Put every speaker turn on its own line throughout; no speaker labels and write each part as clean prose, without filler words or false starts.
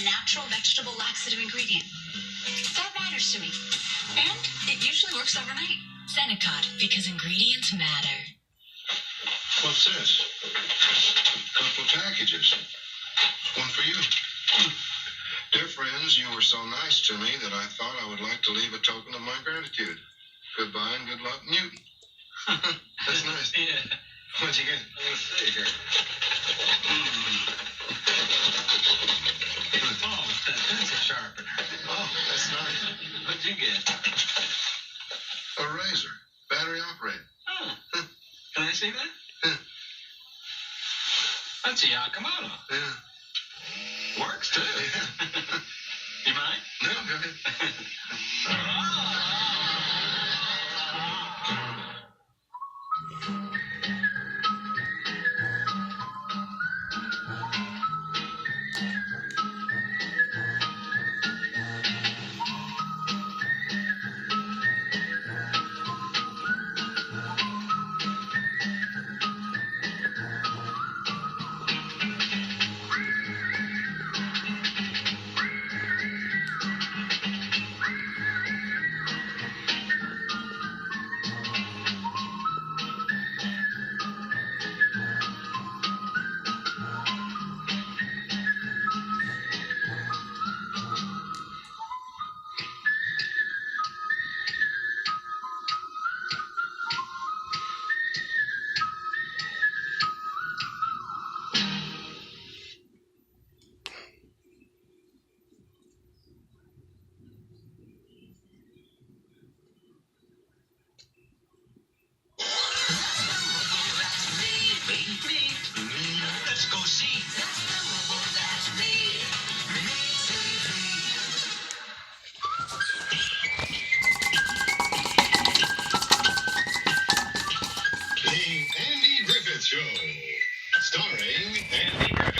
natural vegetable laxative ingredient. That matters to me. And it usually works overnight. Senecot, because ingredients matter.
What's this? Couple of packages. One for you. Dear friends, you were so nice to me that I thought I would like to leave a token of my gratitude. Goodbye and good luck, Newton. That's nice.
Yeah.
What'd you get?
Let's see here. Oh, that's a sharpener.
Oh, that's nice.
What'd you get?
A razor. Battery operated.
Oh. Can I see that?
Yeah.
That's a Yakamoto.
Yeah.
Works too.
Yeah.
You mind?
No, go ahead.
Let's go see.
The Andy Griffith Show. Starring Andy Griffith.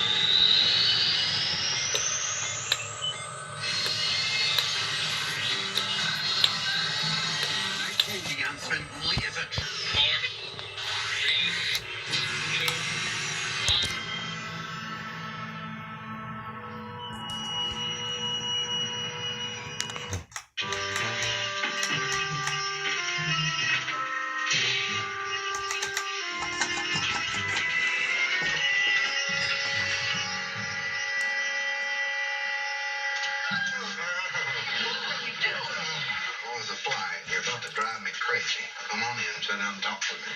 Oh, there's a fly. You're about to drive me crazy. Come on in, sit down and talk to me.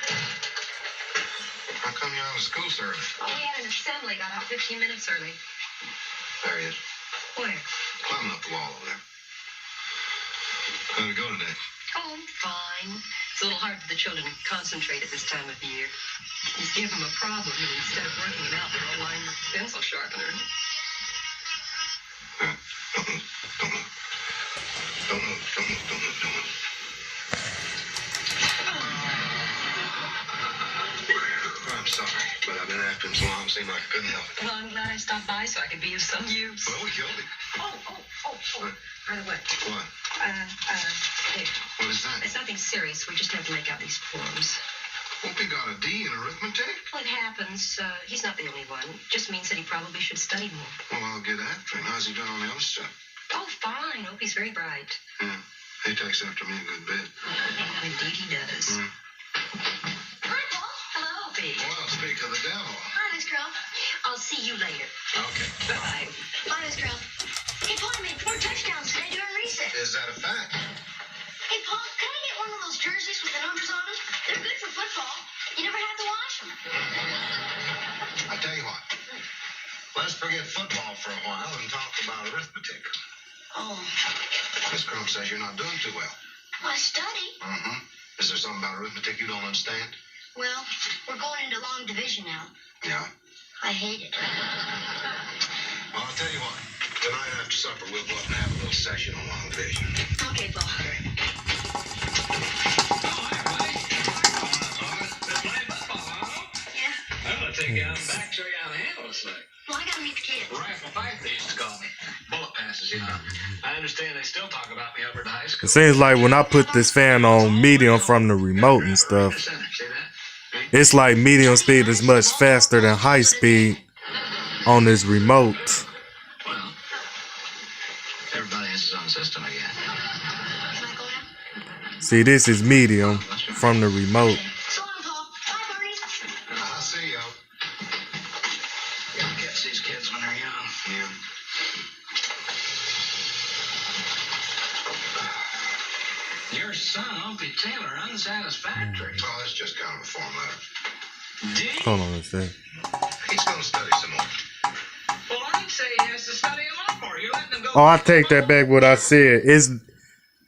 How come you're out of school so early?
Oh, we had an assembly. Got out 15 minutes early.
There he is.
Where?
Climbing up the wall over there. How'd it go today?
Oh, fine. It's a little hard for the children to concentrate at this time of year. Just give them a problem, and instead of working it out, they're all lined with a pencil sharpener.
Don't move. Don't move. Don't move. Don't move. Don't move. Don't move. I'm sorry, but I've been after him so long, it seemed like I couldn't help it.
Well, I'm glad I stopped by so I could be of some use.
Well, we killed him.
Oh. By the way,
What?
here.
What is that?
It's nothing serious. We just have to make out these forms.
Opie got a D in arithmetic?
Well, it happens. He's not the only one. Just means that he probably should study more.
Well, I'll get after him. How's he doing on the other stuff?
Oh, fine. Opie's very bright.
Yeah. He takes after me a good bit.
Indeed he does.
Mm.
Hi, Paul. Hello, Opie.
Well, speak of the devil.
Hi, Miss Girl. I'll see you later.
Okay.
Bye. Bye, Miss Girl. Hey, Paul, I made 4 touchdowns today during recess.
Is that a fact?
Hey, Paul, can I get one of those jerseys with the numbers on them? They're good for football. You never have to wash them.
I tell you what. Let's forget football for a while and talk about arithmetic.
Oh.
Miss Crump says you're not doing too well.
I study.
Mm-hmm. Is there something about arithmetic you don't understand?
Well, we're going into long division now.
Yeah.
I hate it.
Well, I'll tell you what. Tonight after supper, we'll go up and have a little session on long division.
Okay, Paul.
Okay.
Yeah?
I'm gonna take you out back, show you how to handle this thing.
Well, I gotta meet the kids.
Rifle fight, they used to call me. Bullet passes, you know. I understand they still talk about me over at high school.
It seems like when I put this fan on medium from the remote and stuff,
See that?
it's like medium speed is much faster than high speed on this remote.
Well, system again.
Can I go now?
See, this is medium from the remote.
So long, Paul. Bye, Barney.
I'll see you.
Gotta catch these kids when they're young.
Yeah.
Your son, Opie Taylor, unsatisfactory.
Well, it's just kind of a form letter.
Did
Hold on a sec.
He's going to study some more.
Well, I'd say he has to study a lot more. You're letting him go.
Oh, I take that back. What I said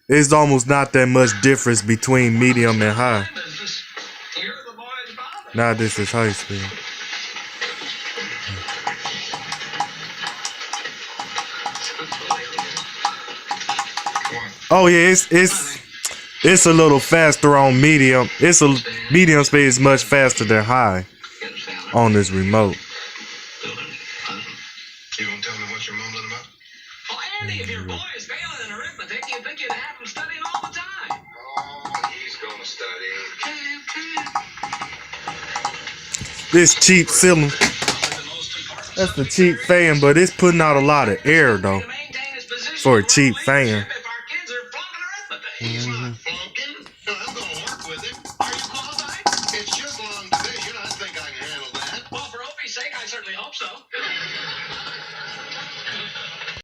it's almost not that much difference between medium and high.
You're the boy's father.
Now this is high school. Oh yeah, it's a little faster on medium. Medium speed is much faster than high on this remote.
You gonna tell me what you're mumbling about?
Well, Andy, if your boy is failing in arithmetic, you'd think you'd have him studying all the time.
Oh, he's gonna study.
This cheap ceiling. That's the cheap fan, but it's putting out a lot of air though for a cheap fan.
If our kids are flunking arithmetic.
He's not